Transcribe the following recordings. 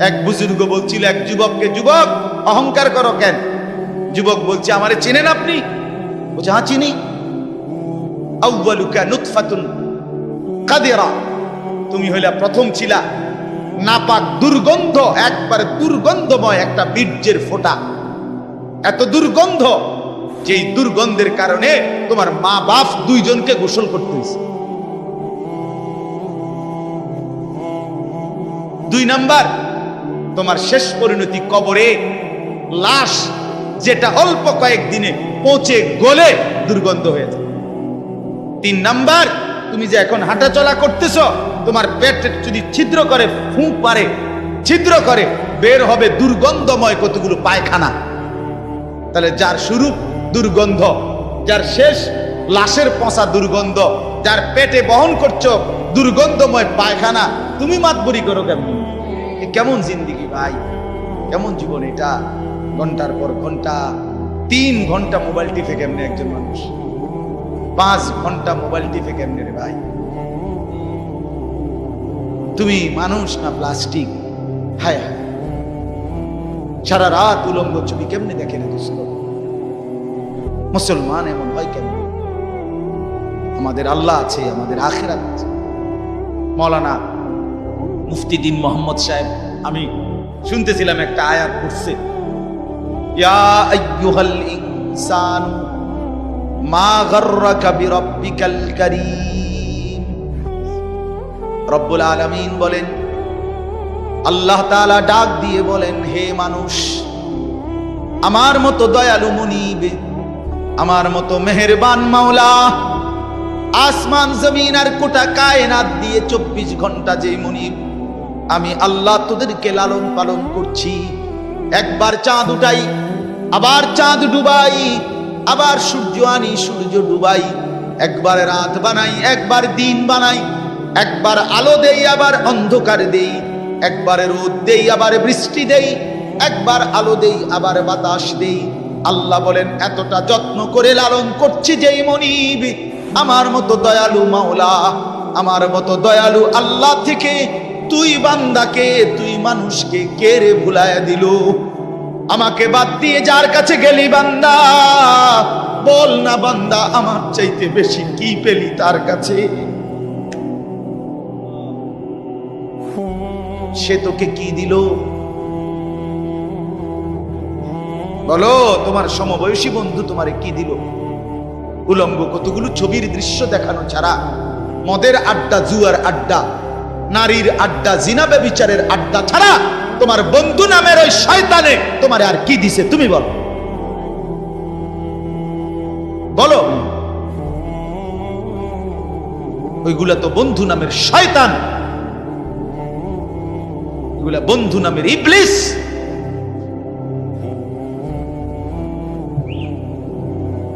এক বুজুর্গ বলছিল এক যুবককে, যুবক অহংকার করো কেন? যুবক বলছে, আমারে চেনেন আপনি? বলছে, হ্যাঁ চিনি। আউয়ালুকা নুতফাতুন কাদিরা, তুমি হইলা প্রথম ছিলা নাপাক দুর্গন্ধ, একবারে দুর্গন্ধময় একটা বীর্যের ফোঁটা। এত দুর্গন্ধ, যেই দুর্গন্ধের কারণে তোমার মা বাপ দুইজনকে গোসল করতে হয়েছে। 2 নাম্বার, তোমার শেষ পরিণতি কবরে, লাশ যেটা অল্প কয়েকদিনে পচে গলে দুর্গন্ধ হয়ে যায়। 3 নাম্বার, তুমি যে এখন হাঁটাচলা করতেছ, তোমার পেটে যদি ছিদ্র করে, ফুঁক পারে, ছিদ্র করে, বের হবে দুর্গন্ধময় কতগুলো পায়খানা। তাহলে যার শুরু দুর্গন্ধ, যার শেষ লাশের পচা দুর্গন্ধ, যার পেটে বহন করছো দুর্গন্ধময় পায়খানা, তুমি মাতবরি করো কেমন? কেমন জিন্দিগি ভাই, কেমন জীবন এটা? ঘন্টার পর ঘন্টা, 3 ঘন্টা মোবাইল টিপে কেমনে একজন মানুষ? 5 ঘন্টা মোবাইল টিপে কেমনে রে ভাই? তুমি মানুষ না প্লাস্টিক? হায় হায়, সারা রাত উলঙ্গ ছবি কেমনে দেখে রে দোস্ত? মুসলমান এমন হয় কেন? আমাদের আল্লাহ আছে, আমাদের আখিরাত আছে। মৌলানা মুফতি দ্বীন মোহাম্মদ সাহেব, আমি শুনতেছিলাম একটা আয়াত পড়ছে, ইয়া আইয়ুহাল ইনসানু মা গাররাকা বিরাব্বিকাল কারীম। রব্বুল আলামিন বলেন, আল্লাহ তাআলা ডাক দিয়ে বলেন, হে মানুষ, আমার মতো দয়ালু মুনিব, আমার মতো মেহেরবান মাওলা, আসমান জমিন আর গোটা কায়নাত দিয়ে 24 ঘন্টা যে মুনিব, আমি আল্লাহ তোদেরকে লালন পালন করছি। একবার চাঁদ উঠাই, আবার চাঁদ ডুবাই, আবার সূর্য আনি, সূর্য ডুবাই, একবার রাত বানাই, একবার দিন বানাই, একবার আলো দেই, আবার অন্ধকার দেই, একবার রোদ দেই, আবার বৃষ্টি দেই, একবার আলো দেই, আবার বাতাস দেই। আল্লাহ বলেন, এতটা যত্ন করে লালন করছি যেই মনিব, আমার মতো দয়ালু মাওলা, আমার মতো দয়ালু আল্লাহ থেকে তুই বান্দাকে, তুই মানুষকে কে রে ভুলায়া দিল? আমাকে বাদ দিয়ে যার কাছে গেলি বান্দা, বল না বান্দা, আমার চাইতে বেশি কি পেলি তার কাছে? সে তোকে কি দিল? বলো, তোমার সমবয়সী বন্ধু তোমারে কি দিল? উলঙ্গ কতগুলো ছবির দৃশ্য দেখানো ছাড়া, মদের আড্ডা, জুয়ার আড্ডা, নারীর আড্ডা, জিনা ব্যভিচারের আড্ডা ছাড়া তোমার বন্ধু নামের ওই শয়তানে তোমার আর কি দিছে? তুমি বলো, বলো। ওইগুলা তো বন্ধু নামের শয়তান, ওইগুলা বন্ধু নামের ইবলিস।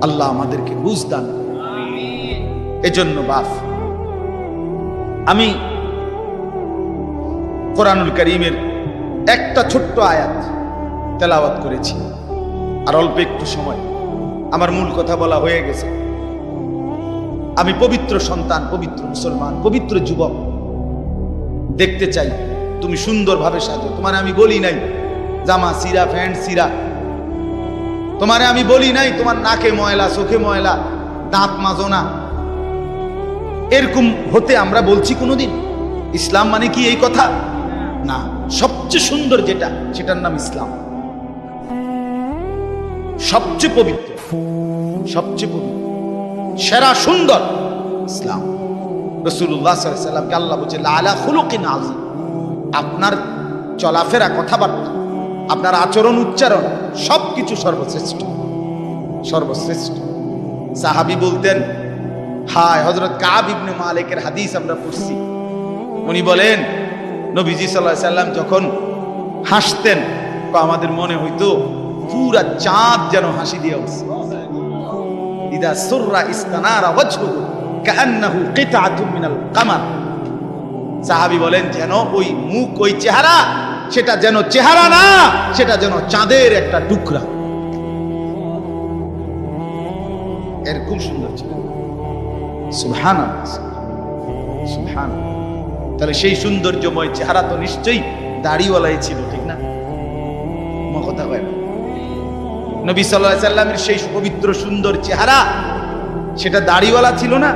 আল্লাহ আমাদেরকে বুঝ দান। এজন্য বাপ, আমি কোরআনুল কারীমের একটা ছোট্ট আয়াত তেলাওয়াত করেছি, আর অল্প একটু সময়, আমার মূল কথা বলা হয়ে গেছে। আমি পবিত্র সন্তান, পবিত্র মুসলমান, পবিত্র যুবক দেখতে চাই তুমি সুন্দরভাবে সাজো। তোমার আমি বলি নাই জামা সিরা, প্যান্ট সিরা, তোমারে আমি বলি নাই তোমার নাকে ময়লা, চোখে ময়লা, দাঁত মাজো না, এরকম হতে আমরা বলছি কোনোদিন? ইসলাম মানে কি এই কথা? না, সবচেয়ে সুন্দর যেটা, সেটার নাম ইসলাম। সবচেয়ে পবিত্র, সবচেয়ে পবিত্র, সেরা সুন্দর ইসলাম। রাসূলুল্লাহ সাল্লাল্লাহু আলাইহি ওয়াসাল্লামকে আল্লাহ বলছে, লাআলা খুলুকিন আযীম। আপনার চলাফেরা, কথাবার্তা, আপনার আচরণ, উচ্চারণ, সবকিছু সর্বশ্রেষ্ঠ, সর্বশ্রেষ্ঠ। সাহাবী বলতেন, হায়, হযরত কাব ইবনে মালিকের হাদিস আমরা পড়ছি, উনি বলেন, নবীজি সাল্লাল্লাহু আলাইহি ওয়াসাল্লাম যখন হাসতেন, আমাদের মনে হইতো পুরা চাঁদ যেন হাসি দিয়ে উঠছে। ইদা সুররা ইস্তানারা ওয়াজহুহু কাআন্নাহু কিতআতুম মিনাল কামার। সাহাবী বলেন, যেন ওই মুখ, ওই চেহারা, সেটা যেন চেহারা না, সেটা যেন চাঁদের একটা টুকরা। এরকম সুন্দর ছিল। সুবহানাল্লাহ, সুবহানাল্লাহ। তাহলে সেই সৌন্দর্যময় চেহারা তো নিশ্চয়ই দাড়িওয়ালাই ছিল, ঠিক না? কথা কয় না? নবী সাল্লাল্লাহু আলাইহি সাল্লামের সেই পবিত্র সুন্দর চেহারা, সেটা দাড়িওয়ালা ছিল না?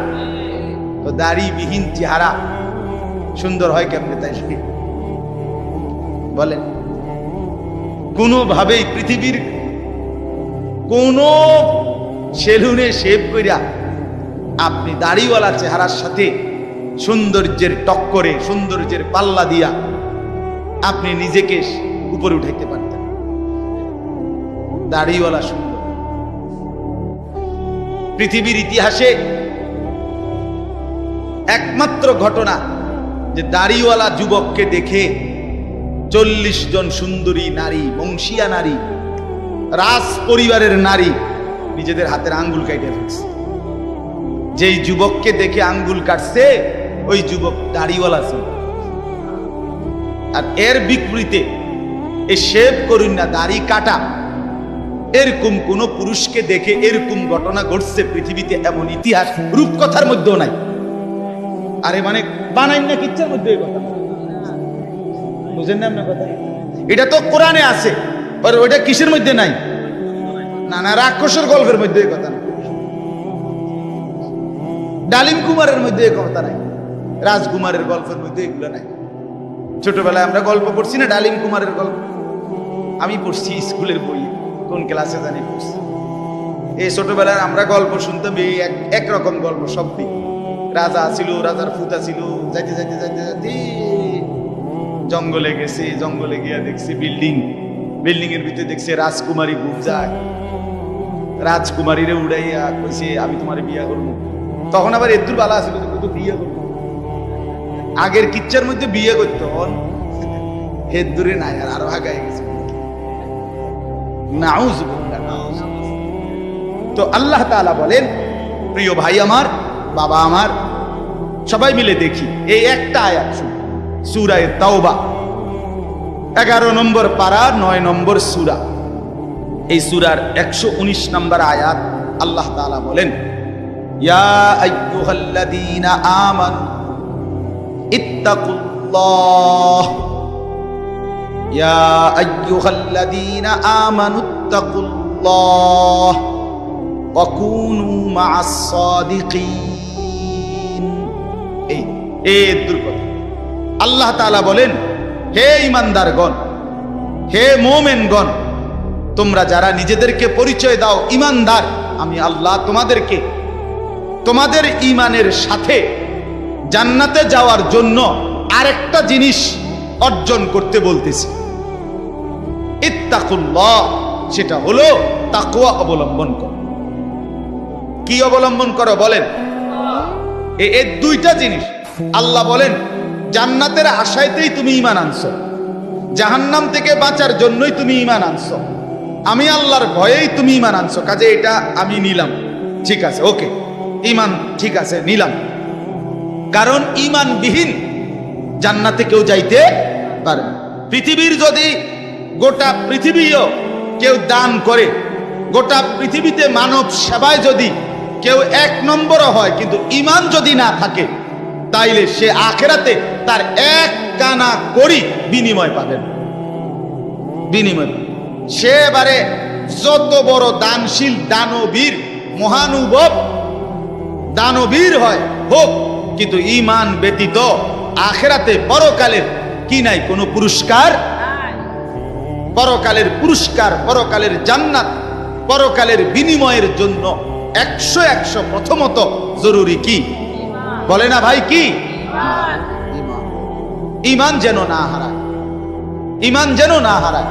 তো দাড়িবিহীন চেহারা সুন্দর হয় কেমনে তাই বলেন? কোনোভাবেই পৃথিবীর কোন সেলুনে শেভ কইরা আপনি দাড়িওয়ালা চেহারার সাথে সৌন্দর্যের টক্করে, সৌন্দর্যের পাল্লা দিয়া আপনি নিজেকে উপরে উঠাইতে পারতেন। দাড়িওয়ালা সুন্দর। পৃথিবীর ইতিহাসে একমাত্র ঘটনা যে দাড়িওয়ালা যুবককে দেখে 40 জন সুন্দরী নারী, বংশীয়া নারী, রাজ পরিবারের নারী নিজেদের হাতের আঙ্গুল কাটে ফেলছে। যেই যুবককে দেখে আঙ্গুল কাটছে ওই যুবক দাড়িওয়ালা ছিল। আর এর বিপরীতে এই শেভ করুন না, দাড়ি কাটা, এরকম কোন পুরুষকে দেখে এরকম ঘটনা ঘটছে পৃথিবীতে এমন ইতিহাস রূপকথার মধ্যেও নাই। আরে মানে বানাইন না কিচ্ছার মধ্যে এই কথা, বুঝেন না আপনার কথা? এটা তো কোরআনে আছে, আর ওইটা কিসের মধ্যে নাই? না না, রাক্ষসের গল্পের মধ্যে এই কথা না, ডালিম কুমারের মধ্যে এই কথা নাই, রাজকুমারের গল্পের মধ্যে এগুলো নাই। ছোটবেলায় আমরা গল্প পড়ছি না, ডালিম কুমারের গল্প আমি পড়ছি স্কুলের বই, কোন ক্লাসে জানি পড়ছি। এই ছোটবেলায় আমরা গল্প শুনতাম, এই একরকম গল্প সব দিক। রাজা ছিল, রাজার ফুতা ছিল, যাইতে যাইতে যাইতে যাইতে জঙ্গলে গেছে, জঙ্গলে গিয়া দেখছে বিল্ডিং, বিল্ডিং এর ভিতরে দেখছে রাজকুমারী ঘুম যায়, রাজকুমারীরে উড়াইয়া কইছে আমি তোমার বিয়া করবো। তখন আবার এদুর বালা ছিল তো বিয়ে করবো, আগের কিচ্ছার মধ্যে বিয়ে করতো, হেদুরে নাই, আর আরো আগায় গেছে। তো আল্লাহ তাআলা বলেন, প্রিয় ভাই আমার, বাবা আমার, সবাই মিলে দেখি এই একটা আয়াত সূরা তাওবা 11 নম্বর পারা 9 নম্বর সূরা। এই সূরার 119 নম্বর আয়াত আল্লাহ তাআলা বলেন, ইয়া আইয়ুহাল্লাযীনা আমানু ইত্তাকুল্লাহ, ইয়া আইয়ুহাল্লাযীনা আমানু ইত্তাকুল্লাহ ওয়া কুনু মা'আস সাদিকিন। এই দুর্গত আল্লাহ তাআলা বলেন, হে ঈমানদারগণ, হে মুমিনগণ, তোমরা যারা নিজেদেরকে পরিচয় দাও ঈমানদার, আমি আল্লাহ তোমাদেরকে তোমাদের ঈমানের সাথে জান্নাতে যাওয়ার জন্য আরেকটা জিনিস অর্জন করতে বলতেছি, ইত্তাকুল্লাহ, সেটা হলো তাকওয়া অবলম্বন করো। কি অবলম্বন করো বলেন? এই দুইটা জিনিস। আল্লাহ বলেন জান্নাতের আশায়তেই তুমি ঈমান আনছো, জাহান্নাম থেকে বাঁচার জন্যই তুমি ঈমান আনছো, আমি আল্লাহর ভয়েই তুমি ঈমান আনছো, কাজে এটা আমি নিলাম, ঠিক আছে, ওকে, ঈমান ঠিক আছে, নিলাম। কারণ ঈমানবিহীন জান্নাতে কেউ যাইতে পারে না। পৃথিবীর যদি গোটা পৃথিবীও কেউ দান করে, গোটা পৃথিবীতে মানব সেবায় যদি কেউ 1 নম্বরও হয়, কিন্তু ঈমান যদি না থাকে, তাইলে সে আখিরাতে তার 1 কানা করি বিনিময় পাবেন। বিনিময় সে এবারে যত বড় দানশীল, দানবীর, মহানুভব দানবীর হয় হোক, কিন্তু ঈমান ব্যতীত আখিরাতে পরকালের কি নাই? কোনো পুরস্কার। পরকালের পুরস্কার, পরকালের জান্নাত, পরকালের বিনিময়ের জন্য 100 প্রথমত জরুরি কি? বলে না ভাই, কি? ঈমান যেন না হারায়, ঈমান যেন না হারায়।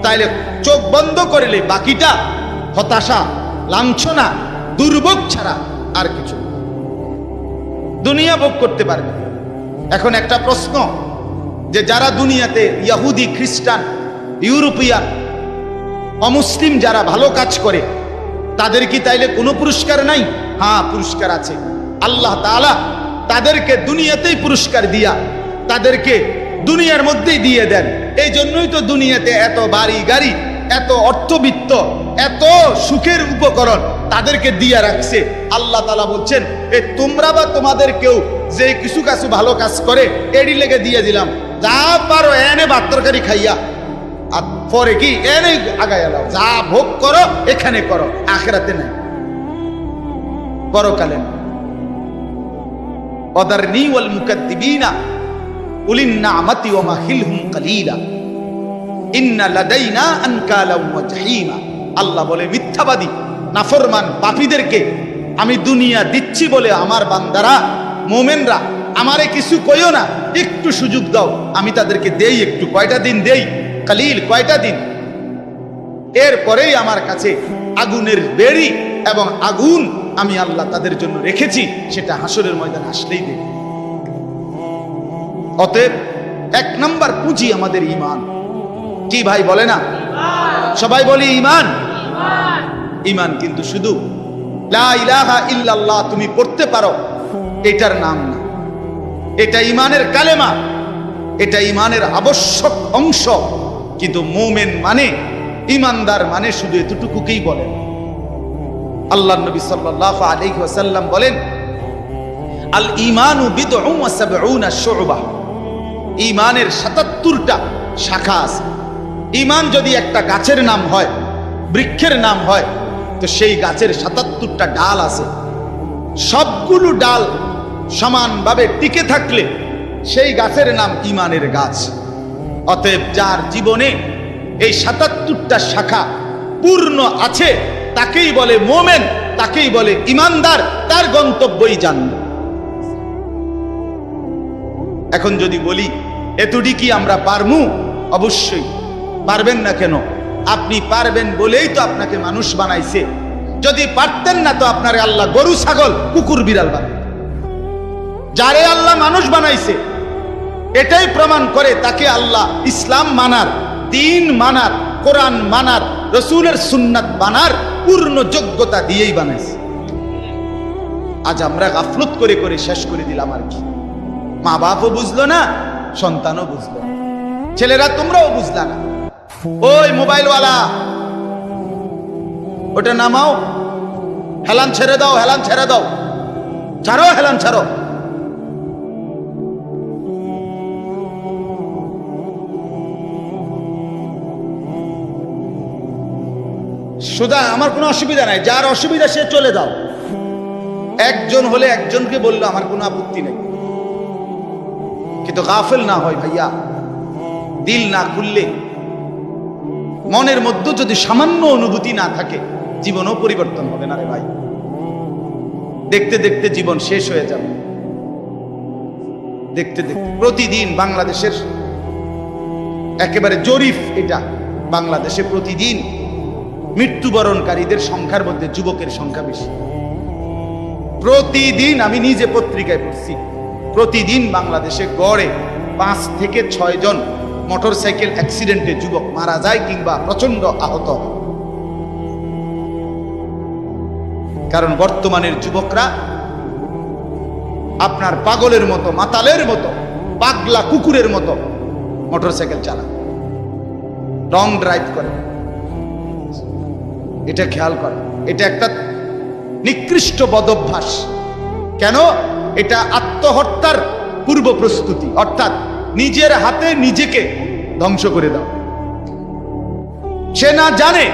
তাইলে চোখ বন্ধ করলে বাকিটা হতাশা, লাঞ্ছনা, দুর্ভোগ ছাড়া আর কিছু দুনিয়া ভোগ করতে পারবে। এখন একটা প্রশ্ন, যে যারা দুনিয়াতে ইহুদি, খ্রিস্টান, ইউরোপিয়ান, অমুসলিম যারা ভালো কাজ করে, তাদের কি তাইলে কোনো পুরস্কার নাই? হ্যাঁ, পুরস্কার আছে। আল্লাহ তাআলা তাদেরকে দুনিয়াতেই পুরস্কার দিয়া তাদেরকে দুনিয়ার মধ্যেই দিয়ে দেন। এই জন্যই তো দুনিয়াতে এত বাড়ি গাড়ি, এত অর্থবিত্ত, এত সুখের উপকরণ তাদেরকে দিয়া রাখছে। আল্লাহ তাআলা বলছেন, এ তোমরা বা তোমাদের কেউ যে কিছু কাছু ভালো কাজ করে এডি লেগে দিয়ে দিলাম, যা পারো এনে ভাত তরকারি খাইয়া, আর পরে কি এনে আগায় এলাও, যা ভোগ করো এখানে করো, আখিরাতে নাই, পরকালে না। ওয়াদারনি ওয়াল মুকাদ্দিবিনা উলিন নি'মাতি ওয়া মাহিলহুম কালিলা ইন্না লাদাইনা আনকালা ওয়া জাহিমা। আল্লাহ বলে, মিথ্যাবাদী নাফরমান পাপীদেরকে আমি দুনিয়া দিচ্ছি বলে আমার বান্দারা মুমিনরা আমারে কিছু কইও না, একটু সুযোগ দাও, আমি তাদেরকে দেই একটু, কয়টা দিন দেই, কালিল, কয়টা দিন, এরপরেই আমার কাছে আগুনের বেড়ি এবং আগুন আমি আল্লাহ তাদের জন্য রেখেছি, সেটা হাসরের ময়দান আসলেই দেব। অতএব এক নাম্বার পুঁজি আমাদের ঈমান। কি ভাই বলে না? সবাই বলি ঈমান। ঈমান কিন্তু শুধু লা ইলাহা ইল্লাল্লাহ তুমি পড়তে পারো এটার নাম না, এটা ঈমানের কালেমা, এটা ঈমানের আবশ্যক অংশ। কিন্তু মুমিন মানে, ঈমানদার মানে শুধু এতটুকুকেই বলেন। আল্লাহর নবী সাল্লাল্লাহু আলাইহি ওয়াসাল্লাম বলেন, আল ঈমানু বিদউন ওয়া সাবউনা শু'বা। ঈমানের ৭৭টা শাখা আছে। ঈমান যদি একটা গাছের নাম হয়, বৃক্ষের নাম হয়, তো সেই গাছের ৭৭টা ডাল আছে। সবগুলো ডাল সমানভাবে টিকে থাকলে সেই গাছের নাম ঈমানের গাছ। অতএব যার জীবনে এই ৭৭টা শাখা পূর্ণ আছে তাকেই বলে মুমিন, তাকেই বলে ঈমানদার, তার গন্তব্যই জান্নাত। এখন যদি বলি এতটি কি আমরা পারমু? অবশ্যই পারবেন না। কেন? আপনি পারবেন বলেই তো আপনাকে মানুষ বানাইছে। যদি পারতেন না তো আপনারে আল্লাহ গরু, ছাগল, কুকুর, বিড়াল বানাইতেন। যারে আল্লাহ মানুষ বানাইছে এটাই প্রমাণ করে তাকে আল্লাহ ইসলাম মানার, দ্বীন মানার, কোরআন মানার, রাসূলের সুন্নাত মানার পূর্ণ যোগ্যতা দিয়েই বানাইছে। আজ আমরা গাফলত করে করে শেষ করে দিলাম। আর কি, মা বাপও বুঝলো না, সন্তানও বুঝলো না, ছেলেরা তোমরাও বুঝলা না। ওই মোবাইলওয়ালা, ওটা নামাও, হেলান ছেড়ে দাও, হেলান ছেড়ে দাও, ছাড়ো, হেলান ছাড়ো। সুদা আমার কোনো অসুবিধা নাই, যার অসুবিধা সে চলে যাও। একজন হলে একজনকে বললো আমার কোনো আপত্তি নেই, কিন্তু গাফেল না হয় ভাইয়া। দিল না খুললে, মনের মধ্যে যদি সামান্য অনুভূতি না থাকে, জীবনও পরিবর্তন হবে না রে ভাই। দেখতে দেখতে জীবন শেষ হয়ে যাবে। দেখতে দেখতে প্রতিদিন বাংলাদেশের একেবারে জরিপ এটা, বাংলাদেশে প্রতিদিন মৃত্যুবরণকারীদের সংখ্যার মধ্যে যুবকের সংখ্যা বেশি। প্রতিদিন আমি নিজে পত্রিকায় পড়ছি, প্রতিদিন বাংলাদেশে গড়ে 5 থেকে 6 জন মোটরসাইকেল অ্যাক্সিডেন্টে যুবক মারা যায় কিংবা প্রচন্ড আহত। কারণ বর্তমানের যুবকরা আপনার পাগলের মতো, মাতালের মতো, পাগলা কুকুরের মতো মোটরসাইকেল চালায়, লং ড্রাইভ করে। এটা খেয়াল করে, এটা একটা নিকৃষ্ট বদভ্যাস। কেন? এটা আত্মহত্যার পূর্ব প্রস্তুতি, অর্থাৎ নিজের হাতে নিজেকে ধ্বংস করে দাও। সে না জানে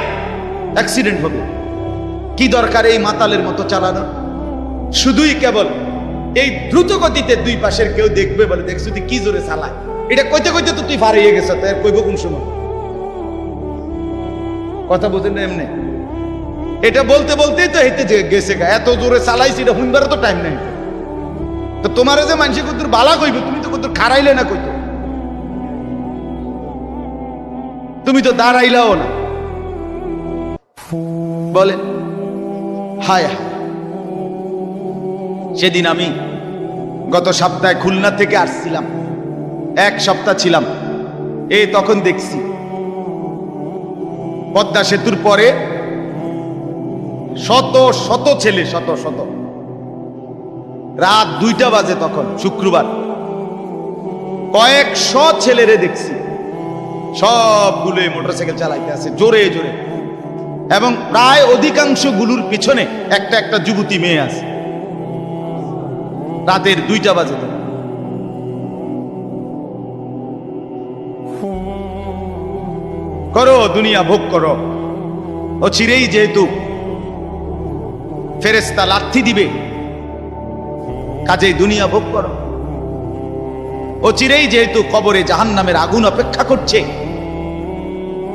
অ্যাক্সিডেন্ট হবে, কি দরকার এই মাতালের মতো চালানো? শুধুই কেবল এই দ্রুত গতিতে দুই পাশের কেউ দেখবে বলে, দেখছো তুই কি জোরে চালায়, এটা কইতে কইতে তো তুই হারিয়ে গেছ, তাই কইব কোন সময়? কথা বুঝেন না? এমনি এটা বলতে বলতেই তো হেঁটে গেছে, এত জোরে চালাইছি, এটা শুনবার তো টাইম নেই। তো তোমার যে মানুষে কত বালা কইব, তুমি তো কত খারাইলে না, কইতো তুমি তো দাঁড়াইলাও না। বলে হায় হায়। সেদিন আমি গত সপ্তাহে খুলনা থেকে আসছিলাম, 1 সপ্তাহ ছিলাম। তখন দেখছি পদ্মা সেতুর পরে শত শত ছেলে, শত শত, রাত 2টা বাজে তখন শুক্রবার, কয়েকশো ছেলেরে দেখছি সবগুলো মোটরসাইকেল চালাইতে আছে জোরে জোরে, এবং প্রায় অধিকাংশ গুলোর পিছনে একটা একটা যুবতী মেয়ে আছে। রাতের 2টা বাজে। করো দুনিয়া ভোগ করো, ও চিরেই যেহেতু ফেরেশতা লাথি দিবে, কাজেই দুনিয়া ভোগ করো। ও চিরেই যেহেতু কবরে জাহান্নামের আগুন অপেক্ষা করছে,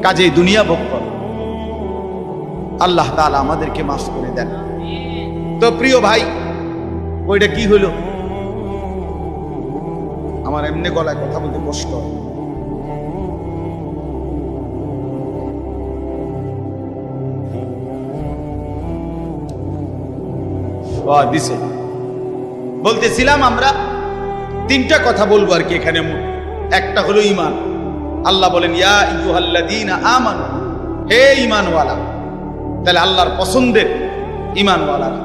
কাজেই দুনিয়া ভোগ করো। আল্লাহ তাআলা আমাদেরকে মাফ করে দেন। তো প্রিয় ভাই, ওইটা কি হলো? আমার এমনি গলায় কথা বলতে কষ্ট হয়। দিছে বলতেছিলাম আমরা 3টা কথা বলবো আর কি এখানে। একটা হলো ঈমান। আল্লাহ বলেন ইয়া আইয়ুহাল্লাযীনা আমানু, হে ঈমানওয়ালা। তাহলে আল্লাহর পছন্দের ঈমানওয়ালারা,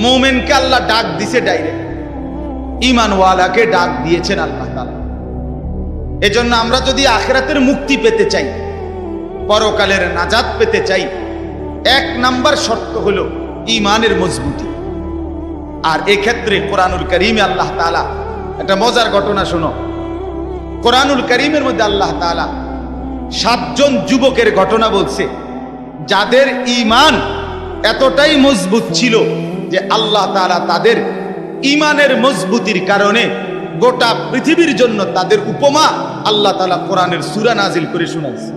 মুমিনকে আল্লাহ ডাক দিছে ডাইরেক্ট, ঈমানওয়ালাকে ডাক দিয়েছেন আল্লাহ তাআলা। এজন্য আমরা যদি আখিরাতের মুক্তি পেতে চাই, পরকালের নাজাত পেতে চাই, 1 নাম্বার শর্ত হলো ঈমানের মজবুতি। আর এই ক্ষেত্রে কোরআনুল কারীমে আল্লাহ তাআলা একটা মজার ঘটনা শোনো। কোরআনুল কারীমের মধ্যে আল্লাহ তাআলা 7 জন যুবকের ঘটনা বলছে, যাদের ঈমান এতটাই মজবুত ছিল যে আল্লাহ তাআলা তাদের ঈমানের মজবুতির কারণে গোটা পৃথিবীর জন্য তাদের উপমা আল্লাহ তাআলা কোরআনের সূরা নাজিল করে শোনাইছে।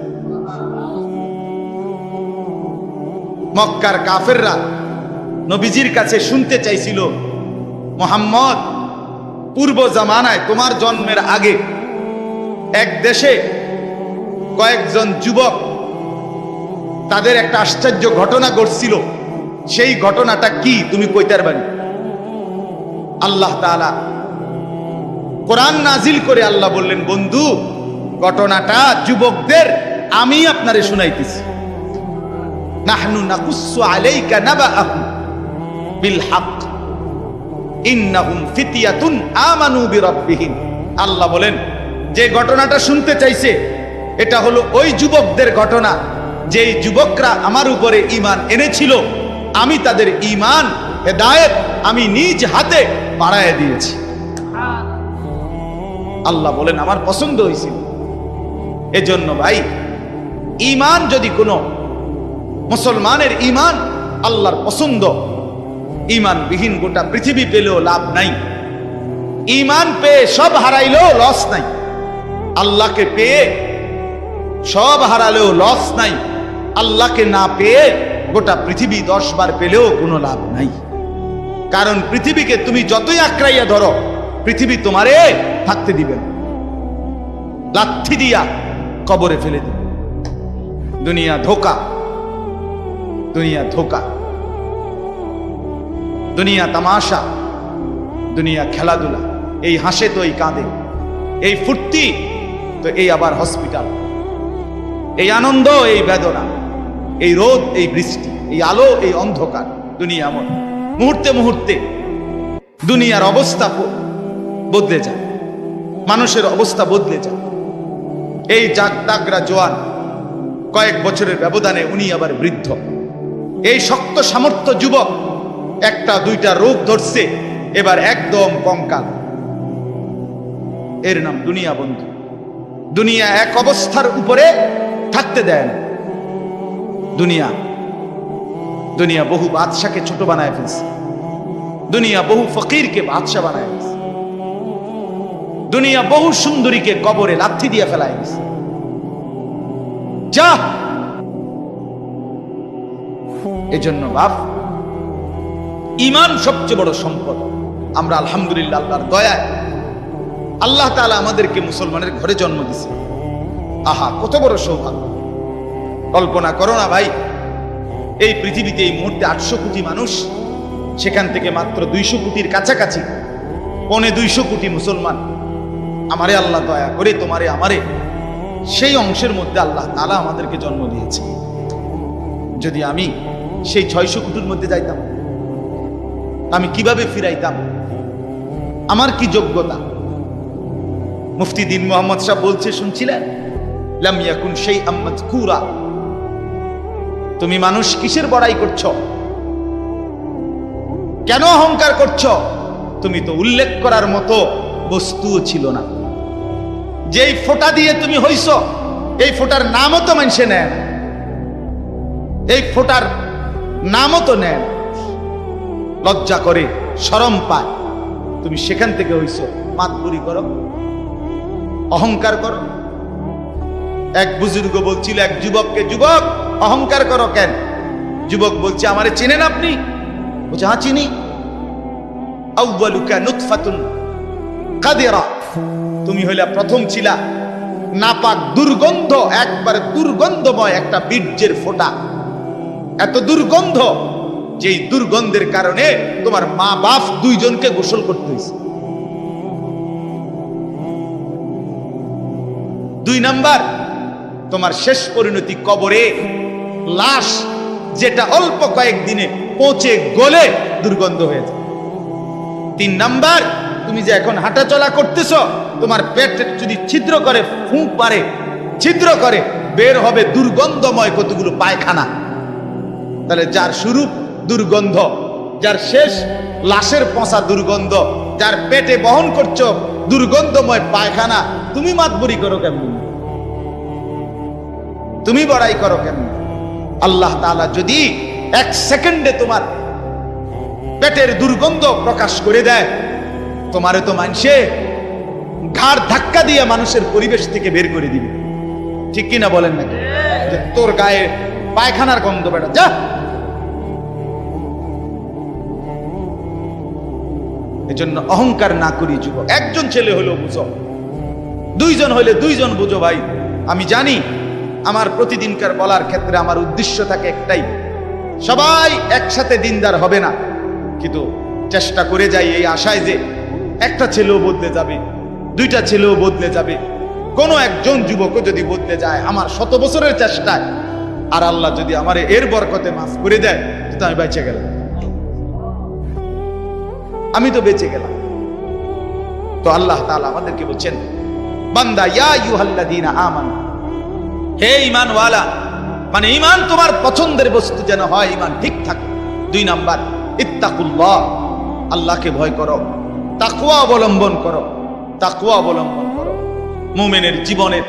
মক্কার কাফেররা নবীজির কাছে শুনতে চাইছিল, মুহাম্মদ, পূর্ব জামানায় তোমার জন্মের আগে এক দেশে কয়েকজন যুবক তাদের একটা আশ্চর্য ঘটনা ঘটছিল, সেই ঘটনাটা কি তুমি কইতে পারবেন? আল্লাহ তাআলা কোরআন নাজিল করে আল্লাহ বললেন, বন্ধু, ঘটনাটা যুবকদের আমি আপনারে শুনাইতেছি। নাহনু নাকুসু আলাইকা নাবাআহুম বিল হক ইন্নাহুম ফিতয়াতুন আমানু বিরাব্বিহিম। আল্লাহ বলেন, যে ঘটনাটা শুনতে চাইছে এটা হলো ওই যুবকদের ঘটনা, যেই যুবকরা আমার উপরে ঈমান এনেছিল, আমি তাদের ঈমান হেদায়েত আমি নিজ হাতে বাড়ায় দিয়েছি। আল্লাহ বলেন, আমার পছন্দ হয়েছিল। এজন্য ভাই, ঈমান যদি কোনো মুসলমানের ঈমান আল্লাহর পছন্দ, ঈমানবিহীন গোটা পৃথিবী পেলেও লাভ নাই। ঈমান পেয়ে সব হারাইলেও লস নাই, আল্লাহকে পেয়ে সব হারালেও লস নাই, আল্লাহকে না পেয়ে গোটা পৃথিবী 10 বার পেলেও কোনো লাভ নাই। কারণ পৃথিবীকে তুমি যতই আঁকড়াইয়া ধরো, পৃথিবী তোমারে থাকতে দিবে না, লাথি দিয়া কবরে ফেলে দিবে। দুনিয়া ধোকা, দুনিয়া ধোকা, দুনিয়া তামাশা, দুনিয়া খেলাধুলা। এই হাসে তো এই কাঁদে, এই ফুর্তি তো এই আবার হসপিটাল, এই আনন্দ এই বেদনা, এই রোদ এই বৃষ্টি, এই আলো এই অন্ধকার। দুনিয়া এমন, মুহূর্তে মুহূর্তে দুনিয়ার অবস্থা বদলে যায়, মানুষের অবস্থা বদলে যায়। এই জাগরা জোয়ান, কয়েক বছরের ব্যবধানে উনি আবার বৃদ্ধ। এই শক্ত সামর্থ্য যুবক, 1-2টা রোগ ধরছে, এবার একদম কঙ্কাল। এর নাম দুনিয়া বন্ধু। দুনিয়া এক অবস্থার উপরে থাকতে দেয় না। দুনিয়া বহু বাদশাকে ছোট বানায় ফেলছে, দুনিয়া বহু ফকিরকে বাদশা বানায় ফেলছে, দুনিয়া বহু সুন্দরীকে কবরে লাথি দিয়ে ফেলায় ফেলছে। যা, এজন্য বাপ, ঈমান সবচেয়ে বড় সম্পদ। আমরা আলহামদুলিল্লাহ আল্লাহর দয়ায় আল্লাহ তাআলা আমাদেরকে মুসলমানের ঘরে জন্ম দিয়েছে। আহা, কত বড় সৌভাগ্য! কল্পনা করো না ভাই, এই পৃথিবীতে এই মুহূর্তে 800 কোটি মানুষ, সেখান থেকে মাত্র 200 কোটির কাছাকাছি, 250 কোটি মুসলমান। আমারে আল্লাহ দয়া করে তোমারে আমারে সেই অংশের মধ্যে আল্লাহ তাআলা আমাদেরকে জন্ম দিয়েছে। যদি আমি সেই 600 কোটির মধ্যে যাইতাম, আমি কিভাবে ফিরাইতাম? আমার কি যোগ্যতা? মুফতি দ্বীন মোহাম্মদ সাহেব বলছে, শুনছিলেন? লাম ইয়াকুন শাইআম মাযকুরা। তুমি মানুষ কিসের বড়াই করছো? কেন অহংকার করছো? তুমি তো উল্লেখ করার মতো বস্তুও ছিল না। যেই ফোঁটা দিয়ে তুমি হইছো, এই ফোঁটার নামও তো মানুষে নেয় না, এই ফোঁটার নামও তো নেয় না। লজ্জা করে, শরম পায়। তুমি সেখান থেকে হইছো, মাতবুরি করো, অহংকার করো। এক বুজুর্গ বলছিল এক যুবককে, যুবক অহংকার করো কেন? যুবক বলছে, আমারে চেনেন আপনি? বলছে, হ্যাঁ চিনি। আউয়ালুকা নুতফাতুন কাদিরা, তুমি হইলা প্রথম ছিলা নাপাক দুর্গন্ধ, একবারে দুর্গন্ধময় একটা বীর্যের ফোঁটা। এত দুর্গন্ধ, যেই দুর্গন্ধের কারণে তোমার মা বাপ দুইজনকে গোসল করতে হয়েছে। 2 নাম্বার, তোমার শেষ পরিণতি কবরে, লাশ যেটা অল্প কয়েকদিনে পচে গলে দুর্গন্ধ হয়ে যায়। 3 নাম্বার, তুমি যে এখন হাঁটাচলা করতেছ, তোমার পেট যদি ছিদ্র করে, ফুঁক পারে, ছিদ্র করে, বের হবে দুর্গন্ধময় কতগুলো পায়খানা। তাহলে যার শুরু দুর্গন্ধ, যার শেষ লাশের পচা দুর্গন্ধ, যার পেটে বহন করছো দুর্গন্ধময় পায়খানা, তুমি মাতবরি করো কেমন? তুমি বড়াই করো কেমন? আল্লাহ তাআলা যদি 1 সেকেন্ডে তোমার পেটের দুর্গন্ধ প্রকাশ করে দেয়, তোমারে তো মানুষে ঘাড় ধাক্কা দিয়ে মানুষের পরিবেশ থেকে বের করে দিবে। ঠিক কিনা বলেন নাকি? যে তোর গায়ে পায়খানার গন্ধ, বেটা যা। এজন্য অহংকার না করি যুবক। একজন ছেলে হলেও বুঝো, 2 জন হলে 2 জন বুঝো। ভাই আমি জানি আমার প্রতিদিনকার বলার ক্ষেত্রে আমার উদ্দেশ্য থাকে একটাই, সবাই একসাথে দিনদার হবে না, কিন্তু চেষ্টা করে যাই এই আশায় যে একটা ছেলেও বদলে যাবে, 2টা ছেলেও বদলে যাবে, কোনো একজন যুবকও যদি বদলে যায় আমার 100 বছরের চেষ্টায়, আর আল্লাহ যদি আমারে এর বরকতে মাফ করে দেয়, তো আমি বেঁচে গেলাম, আমি তো বেঁচে গেলাম। তো আল্লাহ তাআলা আমাদেরকে বলছেন, বান্দা ইয়া আইয়ুহাল্লাযীনা আমানু, হে ঈমানওয়ালা, মানে ঈমান তোমার পছন্দের বস্তু যেন হয়, ঈমান ঠিক থাকে। 2 নাম্বার, ইত্তাকুল্লাহ, আল্লাহকে ভয় করো, তাকওয়া অবলম্বন করো, তাকওয়া অবলম্বন করো। মুমিনের জীবনের,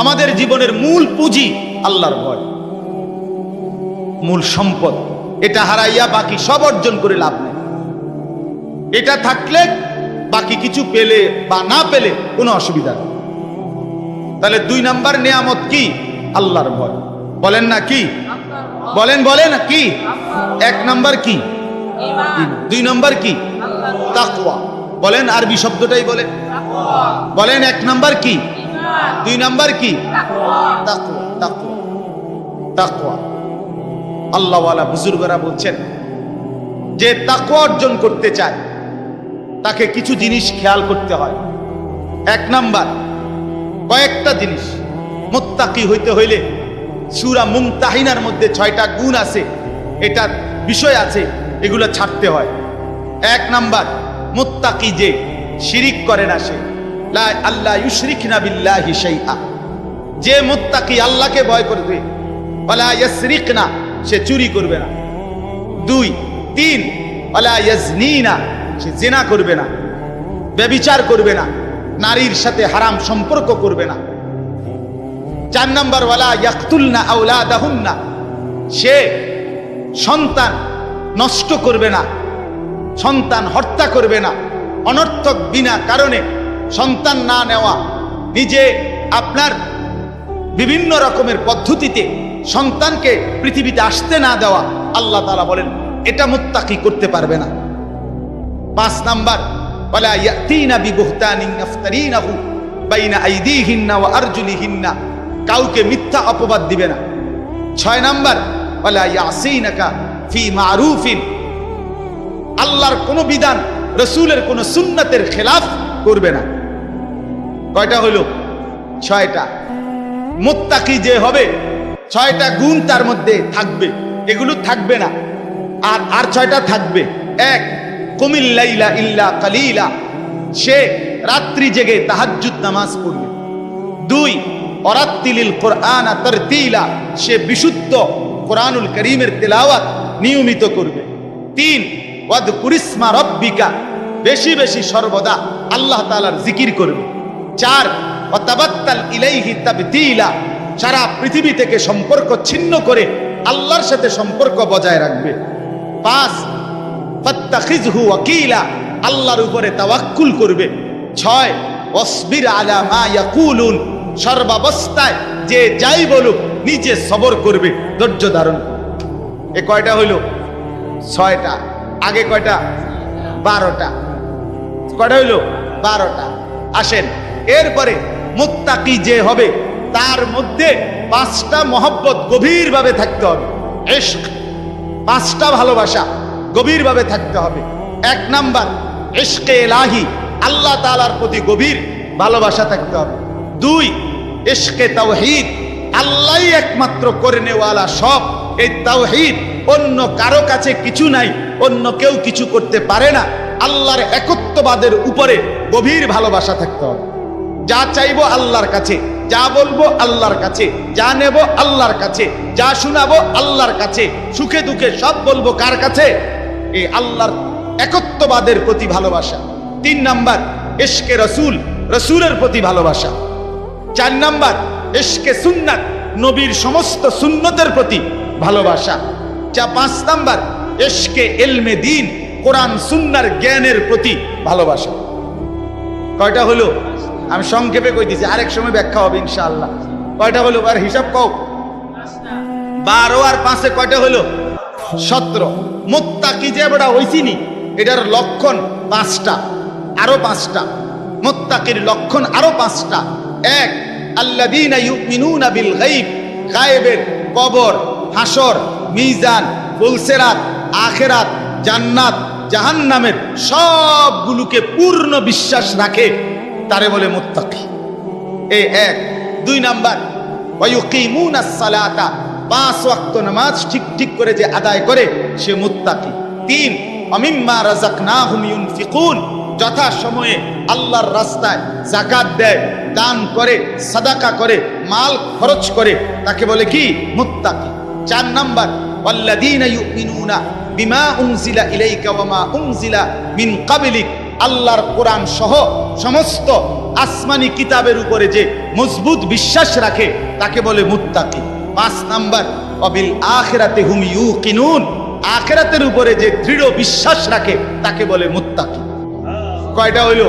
আমাদের জীবনের মূল পুঁজি আল্লাহর ভয়, মূল সম্পদ। এটা হারাইয়া বাকি সব অর্জন করে লাভ নেই। এটা থাকলে বাকি কিছু পেলে বা না পেলে কোনো অসুবিধা নেই। তাহলে 2 নাম্বার নিয়ামত কি? আল্লাহর ভয়। বলেন না কি? বলেন বলেন কি? 1 নাম্বার কি? ঈমান। 2 নাম্বার কি? তাকওয়া। বলেন আরবি শব্দটাই বলেন, বলেন 1 নাম্বার কি? ঈমান। 2 নাম্বার কি? তাকওয়া। তাকওয়া, তাকওয়া, তাকওয়া। আল্লাহওয়ালা বুজুর্গরা বলছেন, যে তাকওয়া অর্জন করতে চায় তাকে কিছু জিনিস খেয়াল করতে হয়। 1 নাম্বার, কয়েকটা জিনিস। মুত্তাকি হইতে হইলে সূরা মুমতাহিনার মধ্যে 6টা গুণ আছে, এটা বিষয় আছে, এগুলো ছাড়তে হয়। 1 নাম্বার, মুত্তাকি যে শিরিক করে না, সে লা আল্লাহ ইউশরিকনা বিল্লাহি শাইআ, যে মুত্তাকি আল্লাহকে ভয় করবে, ওয়ালা ইয়াসরিকনা, সে চুরি করবে না। 2, 3, ওয়ালা ইয়াজনিনা, সে জিনা করবে না, ব্যভিচার করবে না, নারীর সাথে হারাম সম্পর্ক করবে না। 4 নাম্বার, ওয়ালা ইয়াকতুলনা আওলাদাহুন্না, সে সন্তান নষ্ট করবে না, সন্তান হত্যা করবে না, অনর্থক বিনা কারণে সন্তান না নেওয়া, নিজে আপনার বিভিন্ন রকমের পদ্ধতিতে সন্তানকে পৃথিবীতে আসতে না দেওয়া, আল্লাহ তাআলা বলেন এটা মুত্তাকি করতে পারবে না। 5 নাম্বার, ওয়ালা ইয়াতিনা বিবুহতানিন ইফতারিনাহু বাইনা আইদিহিন্না ওয়া আরজুলিহিন্না, কাউকে মিথ্যা অপবাদ দিবে না। 6 নাম্বার, ওয়ালা ইয়াসিনাকা ফি মারুফিন, আল্লাহর কোন বিধান, রাসূলের কোন সুন্নাতের খেলাফ করবে না। কয়টা হলো? 6টা। মুত্তাকি যে হবে 6টা গুণ তার মধ্যে থাকবে, এগুলো থাকবে না। আর 6টা থাকবে। 1, কুমিল লাইলা ইল্লা কালিলা, সে রাত্রি জেগে তাহাজ্জুদ নামাজ পড়বে। 2, ওয়ারাত্তিলিল কুরআনা তারতিলা, সে বিশুদ্ধ কোরআনুল কারীমের তেলাওয়াত নিয়মিত করবে। 3 ওয়াযকুরিসমা রাব্বিকা, বেশি বেশি সর্বদা আল্লাহ তাআলার জিকির করবে। 4 ওয়াতাবাত্তাল ইলাইহি তাবতিলা, সারা পৃথিবী থেকে সম্পর্ক ছিন্ন করে আল্লাহর সাথে সম্পর্ক বজায় রাখবে। 5 ফাত্তাখিযহু ওয়াকিলা, আল্লাহর উপরে তাওয়াক্কুল করবে। 6 ওয়াসবির আলা মা ইয়াকুলুন, সর্বাবস্থায় যে যাই বলুক নিজে সবর করবে, ধৈর্য ধারণ করবে। এ কয়টা হইল? 6টা। আগে কয়টা? 12টা। কয়টা হইল? 12টা। আসেন, এরপরে মুত্তাকি যে হবে তার মধ্যে 5টা মহব্বত গভীরভাবে থাকতে হবে। ইশক, 5টা ভালোবাসা গভীরভাবে থাকতে হবে। 1 নাম্বার ইশকে ইলাহি, আল্লাহ তাআলার প্রতি গভীর ভালোবাসা থাকতে হবে। 2 ইশকে তাওহীদ, আল্লাহই একমাত্র করেনেওয়ালা সব, এই তাওহীদ, অন্য কারো কাছে কিছু নাই, অন্য কেউ কিছু করতে পারে না। আল্লাহর একত্ববাদের উপরে গভীর ভালোবাসা থাকতে হবে। যা চাইবো আল্লাহর কাছে, যা বলবো আল্লাহর কাছে, যা নেব আল্লাহর কাছে, যা শোনাবো আল্লাহর কাছে, সুখে দুঃখে সব বলবো কার কাছে? এই আল্লাহর একত্ববাদের প্রতি ভালোবাসা। 3 নাম্বার ইশকে রসুল, রসুলের প্রতি ভালোবাসা। 4 নাম্বার ইশকে সুন্নাত, নবীর সমস্ত সুন্নতের প্রতি ভালোবাসা। 5 নাম্বার ইশকে ইলমে দ্বীন, কোরআন সুন্নাহর জ্ঞানের প্রতি ভালোবাসা। কয়টা হলো? আমি সংক্ষেপে কই দিছি, আরেক সময় ব্যাখ্যা হবে ইনশাআল্লাহ। কয়টা হলো? আর হিসাব কও। 12 আর 5 কয়টা হলো? 17। মুত্তাকি যে বড় হইছিনি, এটার লক্ষণ 5টা, আরো 5টা। মুত্তাকির লক্ষণ আরো 5টা। 1 আল্লাযীনা ইউমিনুনা বিল গায়ব, গায়েবের, কবর, হাসর, মিজান, ফুলসিরাত, আখিরাত, জান্নাত, জাহান্নামের সবগুলোকে পূর্ণ বিশ্বাস রাখে, তারে বলে মুত্তাকি। এই 1। 2 নাম্বার ওয়ায়ুকিমুনাস সালাতা, 5 ওয়াক্ত নামাজ ঠিক ঠিক করে যে আদায় করে সে মুত্তাকি। 3 ওয়ামিম্মা রাযাকনাহুম ইউনফিকুন, যথা সময়ে আল্লাহর রাস্তায় যাকাত দেয়, দান করে, সাদাকা করে, মাল খরচ করে, তাকে বলে কি? মুত্তাকি। 4 নাম্বার ওয়াল্লাযীনা ইউমিনুনা বিমা উনজিলা ইলাইকা ওয়া মা উনজিলা মিন ক্বাবলিক, আল্লাহর কোরআন সহ সমস্ত আসমানি কিতাবের উপরে যে মজবুত বিশ্বাস রাখে তাকে বলে মুত্তাকি। 5 নাম্বার ওয়াবিল আখিরাতি হুম ইউকিনুন, আখিরাতের উপরে যে দৃঢ় বিশ্বাস রাখে তাকে বলে মুত্তাকি। কয়টা হইল?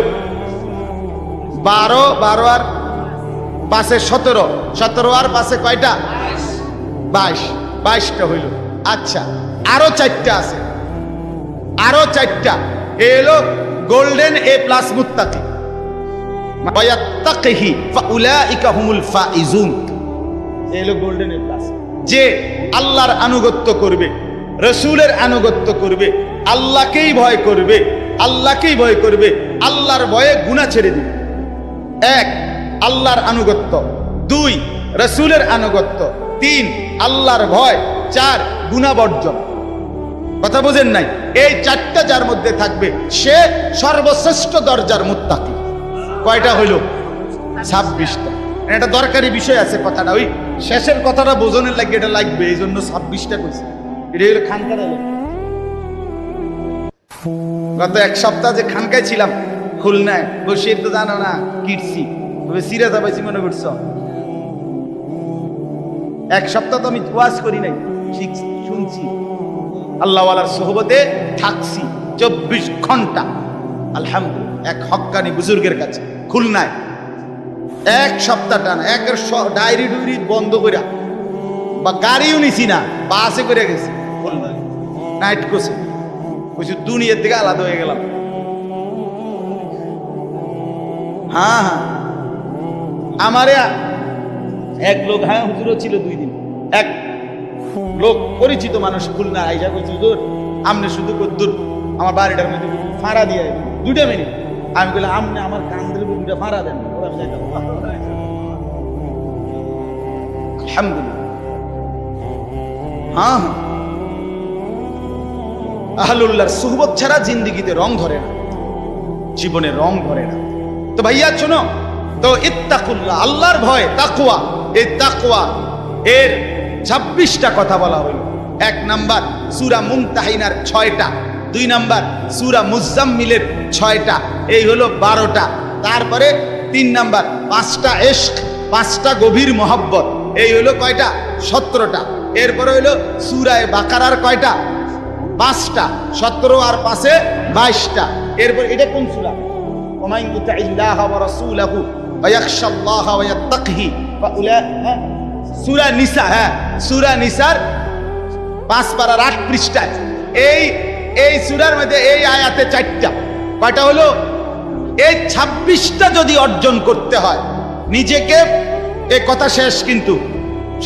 12, 12 আর 5 17, 17 আর 5 কয়টা? 22, 22টা হইল। আচ্ছা, আরো 4টা আছে, আরো 4টা। এলো গোল্ডেন এ প্লাস মুত্তাকি। ওয়ায়াত্তাকিহি ফাউলাইকা হুমুল ফাইজুন, এলো গোল্ডেন এ প্লাস। যে আল্লাহর আনুগত্য করবে, রসুলের আনুগত্য করবে, আল্লাহকেই ভয় করবে, আল্লাহকেই ভয় করবে, আল্লাহর ভয়ে গুনাহ ছেড়ে দিবে। 1 আল্লাহর আনুগত্য, 2 রসুলের আনুগত্য, 3 আল্লাহর ভয়, 4 গুনাহ বর্জন। কথা বুঝেন নাই? এই 4টা যার মধ্যে থাকবে সে সর্বশ্রেষ্ঠ দরজার মুত্তাকি। কয়টা হইল? 26টা। এটা দরকারি বিষয় আছে কথাটা, ওই শেষের কথাটা বোঝনের লাগে এটা লাগবে, এই জন্য 26টা কইছি। এটা হলো খানকাটা। গত 1 সপ্তাহ যে খানকায় ছিলাম খুলনায়, বসে তো জানো না কিটছি, তবে সিরাজা পাইছি মনে করছো। 1 সপ্তাহ তো আমি ওয়াজ করি নাই, শুনছি, আল্লাহওয়ালার সোহবতে থাকছি 24 ঘন্টা আলহামদুলিল্লাহ, এক হক্কানি বুজুর্গের কাছে খুলনায়। 1 সপ্তাহ টানা, একের ডায়েরি ডুইরি বন্ধ করে, বা গাড়িও নিছি না, বাসে করে গেছি খুলনায়, নাইট কোর্সে। বলছি দুনিয়ার থেকে আলাদা হয়ে গেলাম। হ্যাঁ হ্যাঁ, আমারে এক লোক, হ্যাঁ হুজুরও ছিল 2 দিন, এক লোক পরিচিত মানুষ খুলনা আইসা কইছে, হুজুর আমনে শুধু কদ্দুর আমার বাড়িটার মধ্যে ফাঁড়া দিয়ে 2টা মিনিট। আমি বললাম আমনে আমার কান্দের 2টা ফাঁড়া দেন। আলহামদুলিল্লাহ। হ্যাঁ হ্যাঁ, আহলুল্লাহর সুহবত ছাড়া জিন্দেগিতে রং ধরে না, জীবনে রং ধরে না। তো ভাইয়া শোনো, তো ইত্তাকুল্লাহ, আল্লাহর ভয়, তাকওয়া। এই তাকওয়া এর 26টা কথা বলা হলো। 1 নাম্বার সূরা মুমতাহিনার 6টা, 2 নাম্বার সূরা মুজাম্মিলের 6টা, এই হলো 12টা। তারপরে 3 নাম্বার 5টা ইশক, 5টা গভীর মহব্বত, এই হলো কয়টা? 17টা। এরপরে হলো সূরা বাকারার কয়টা? 5টা, 17 আর 5-এ 22টা। এরপর এটা কোন সূরা? ওমান ইউতিল্লাহা ওয়া রাসূলাহু ওয়া ইয়াখশাল্লাহা ওয়া ইয়াত্তাকিহি ফাউলাইকা, সূরা নিসা। হ্যাঁ, সূরা নিসার 5 পারার 8 পৃষ্ঠায় এই সূরার মধ্যে এই আয়াতে 4টা। কয়টা হলো? এই 26টা যদি অর্জন করতে হয় নিজেকে, এই কথা শেষ। কিন্তু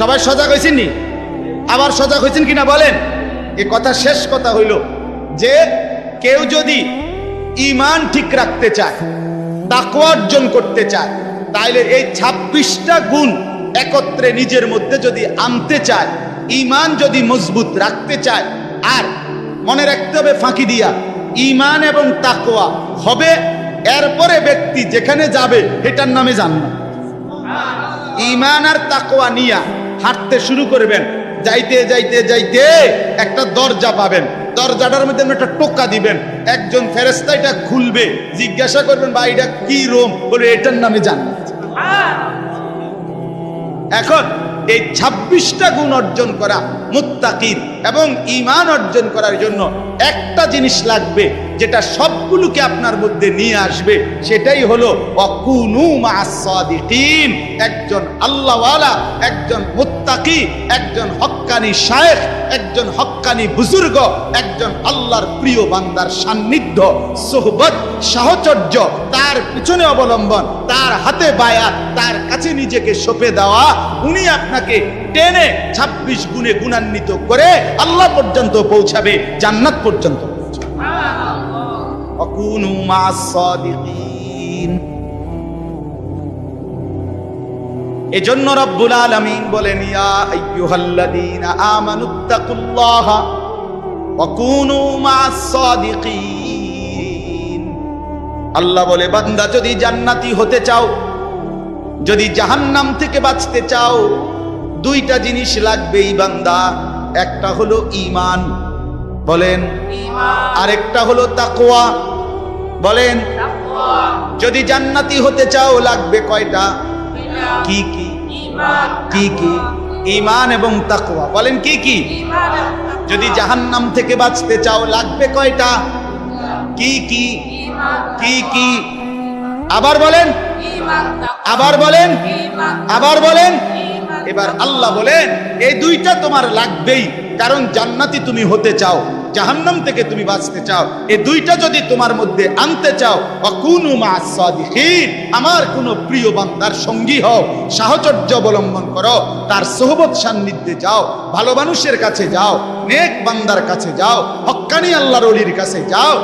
সবাই সজাগ হয়েছেন নি? আবার সজাগ হয়েছেন কিনা বলেন? এই কথা শেষ কথা হইল যে কেউ যদি ঈমান ঠিক রাখতে চায়, তাকওয়া অর্জন করতে চায়, তাইলে এই 26টা গুণ একত্রে নিজের মধ্যে যদি আনতে চায়, ঈমান যদি মজবুত রাখতে চায়, আর মনে রাখতে হবে ফাঁকি দিয়া ঈমান এবং তাকওয়া হবে, এরপরে ব্যক্তি যেখানে যাবে এটার নামে জান্নাত। ঈমান আর তাকওয়া নিয়া হাঁটতে শুরু করবেন, যাইতে যাইতে যাইতে একটা দরজা পাবেন, দরজাটার মধ্যে একটা টোকা দিবেন, একজন ফেরেশতা এটা খুলবে, জিজ্ঞাসা করবেন ভাই এটা কি রুম? বলে এটার নামে জান্নাত। এখন এই 26টা গুণ অর্জন করা মুত্তাকির এবং ঈমান অর্জন করার জন্য একটা জিনিস লাগবে, যেটা সবগুলোকে আপনার মধ্যে নিয়ে আসবে, সেটাই হলো ওয়াকুনু মা'আস সাদিকিন। একজন আল্লাহওয়ালা, একজন মুত্তাকি, একজন হক্কানি শায়েখ, একজন হক্কানি বুজুর্গ, একজন আল্লাহর প্রিয় বান্দার সান্নিধ্য, সোহবত, সাহচর্য, তার পিছনে অবলম্বন, তার হাতে বায়াত, তার কাছে নিজেকে সঁপে দেওয়া, উনি আপনাকে টেনে 26 গুণে গুণান্বিত করে আল্লাহ পর্যন্ত পৌঁছাবে, জান্নাত পর্যন্ত পৌঁছাবে। ওয়াকুনু মা'আস সাদিকিন। এজন্য রব্বুল আলামিন বলেন ইয়া আইয়ুহাল্লাযীনা আমানুত্তাকুল্লাহা ওয়াকুনু মা'আস সাদিকিন। আল্লাহ বলে বান্দা যদি জান্নাতি হতে চাও, যদি জাহান্নাম থেকে বাঁচতে চাও, 2টা জিনিস লাগবেই বান্দা। একটা হলো ঈমান, বলেন ঈমান, আরেকটা হলো তাকওয়া, বলেন তাকওয়া। যদি জান্নাতি হতে চাও লাগবে কয়টা? কি কি? ঈমান। কি কি? ঈমান এবং তাকওয়া। বলেন কি কি? ঈমান। যদি জাহান্নাম থেকে বাঁচতে চাও লাগবে কয়টা? কি কি? ঈমান। কি কি? আবার বলেন ঈমান, আবার বলেন ঈমান, আবার বলেন। এবার আল্লাহ বলেন এই 2টা তোমার লাগবেই, কারণ জান্নাতি তুমি হতে চাও, জাহান্নাম থেকে তুমি বাঁচতে চাও। এই 2টা যদি তোমার মধ্যে আনতে চাও, ওয়াকুনু মা'আস সাদিকিন, আমার কোন প্রিয় বান্দার সঙ্গী হও, সাহচর্য অবলম্বন করো, তার সোহবত সান্নিধ্যে যাও, ভালো মানুষের কাছে যাও, নেক বান্দার কাছে যাও, হক্কানি আল্লাহর ওলির কাছে যাও।